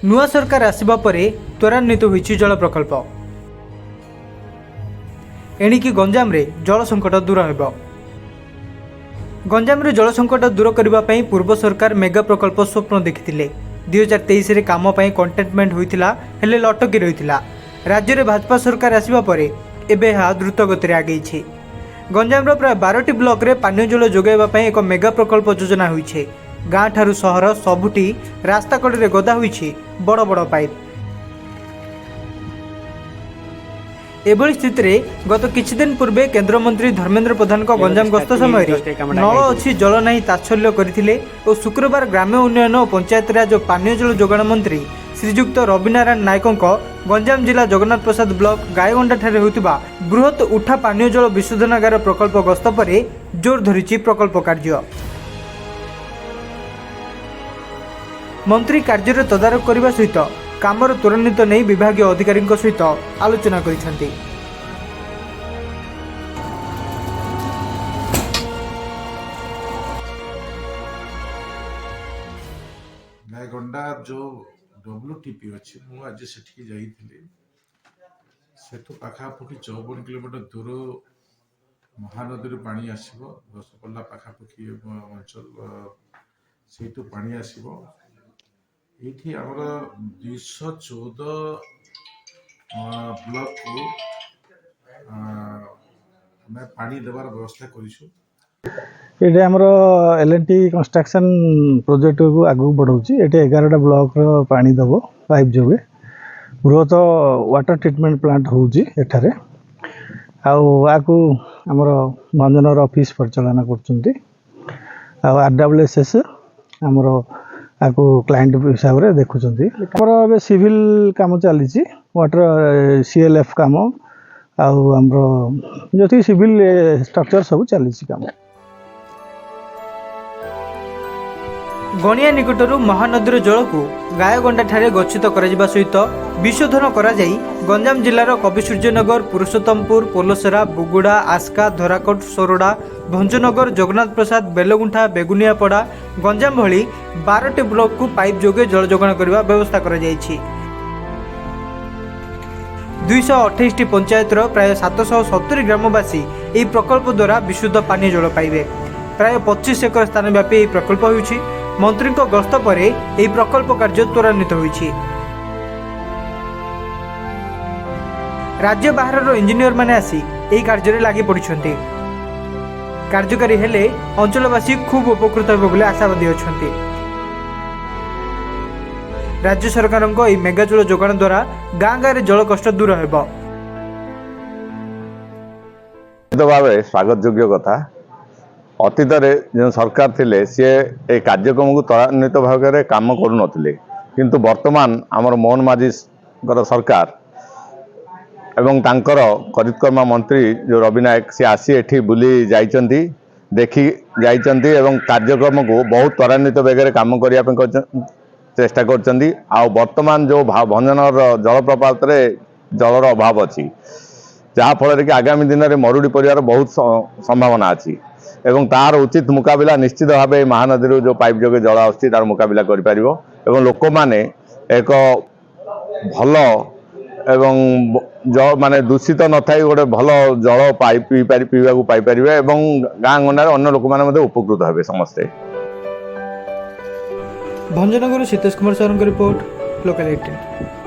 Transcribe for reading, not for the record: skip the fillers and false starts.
नुआ सरकार आसिबा परे त्वरान्वित होईछि जल प्रकल्प। एणिकी गंजाम रे जल संकट दूर हेबो। गंजाम रे जल संकट दूर करबा पई पूर्व सरकार मेगा प्रकल्प स्वप्न देखिथिले। 2023 रे काम पई कंटेनमेंट होइतिला हेले लटकी रहितिला। राज्य रे भाजपा सरकार आसिबा परे एबे हा द्रुत गति रे आगेछि। गंजाम रो प्राय 12टी ब्लॉक रे पानी जल जोगाइबा पई एक मेगा प्रकल्प योजना होइछे। गाँ ठारू सहर सबुटी रास्ता कड़े गदा होइछि बड़ बड़ पाइप। एभली स्थिति रे गत किछि दिन पूर्वे केंद्र मंत्री धर्मेंद्र प्रधान को गंजाम गस्त समय नल अच्छी जल नहीं तात्सल्य करथिले और शुक्रवार ग्राम्य उन्नयन और पंचायत राज और पानीय जल जोगाण मंत्री श्रीजुक्त रविनारायण नायकों गंजाम जिला जगन्नाथ प्रसाद ब्लॉक गायगंडा ठारे होतिबा बृहत उठा पानीय जल विशोधनागार प्रकल्प गस्त परे जोर धरिछि प्रकल्प कार्य। मंत्री कार्य तदारख करने सहित कामर त्वरान्वित नहीं विभागीय अधिकारी सहित आलोचना करिसेंति। गायगंडा जो WTP अच्छी मु आज सेठी जाइथिली सेठु पाखापाखि 54 किलोमीटर दूर महानदी पानी आसीबो। 10 पल्ला पाखापाखि अंचल सेठु पानी आसीबो। एठी हमर 214 ब्लॉक को हमें पानी देवार व्यवस्था करिसु। ये आमर L&T कंस्ट्रक्शन प्रोजेक्ट को आगू बढ़ाऊँच। ये 11टा ब्लॉक रो पानी दब पाइप जोगे बृहत वाटर ट्रीटमेंट प्लांट होउची एठारे आकु आमर भंजनगर ऑफिस परिचालना करछंती। RWSS आमर आकु क्लाइंट हिसाब से देखुंट। आमर ए सिविल काम चली वाटर CLF काम आमर जो सिविल स्ट्रक्चर सब चली काम। गणिया निकटरू महानदीर जल को गायगंडा ठारे गच्छित करा सहित विशोधन करा जाई गंजाम जिलार कविसूर्यनगर, पुरुषोत्तमपुर, पोलसरा, बुगुड़ा, आस्का, धराकोट, सोरडा, भंजनगर, जगन्नाथ प्रसाद, बेलगुंठा, बेगुनियापड़ा, गंजाम भली 12टी ब्लॉक को पाइप जोगे जल जोगाण करने व्यवस्था करा जाइछि। 228टी पंचायतर प्राय 770 ग्रामवासी यह प्रकल्प द्वारा विशुद्ध पानी जल पाइबे। प्राय 25 एकर स्थान व्यापी यह प्रकल्प होइछि। मंत्री गस्त पर यह प्रकल्प कार्य त्वरान्वित होइछि। राज्य बाहर इंजीनियर माने आसी यह कार्य लगी पड़ते। कार्यकारी हेले अंचलवासी खूब उपकृत होबे बोले आशावादी अछंती। राज्य सरकार मेगा जल जोगाण द्वारा गाँ गाँव जल कष्ट दूर हेबो। भाव स्वागत योग्य कथा। अतीत जो सरकार थिले सी ए कार्यक्रम को त्वरान्वित भाव में काम करुनथिले, किंतु वर्तमान आमर मोहन माझी सरकार एवं तांकर करितकर्मा मंत्री जो रवि नायक सी आसी एठी बुली जाइचंती, देखी जाइचंती एवं कार्यक्रम को बहुत त्वरान्वित वेग में काम करने चेष्टा करचंती। आ वर्तमान जो भंजनगर जलप्रपात रे जलर अभाव अच्छी, जहाँफल कि आगामी दिन में मरुड़ी परिवार बहुत संभावना अच्छी एवं तार उचित मुकाबिला निश्चित भाव महानदी जो पाइप जोगे जल आसुची तार मुकाबिला कर पारिबो एवं लोक माने एक भल एवं जल माने दूषित न थाई गोटे भल जल पीवा पाई पारिबे एवं गाँ गंडार अन्य लोक माने उपकृत हेबे समस्ते। Bhanjanagar Shitesh Kumar sir report, local 18।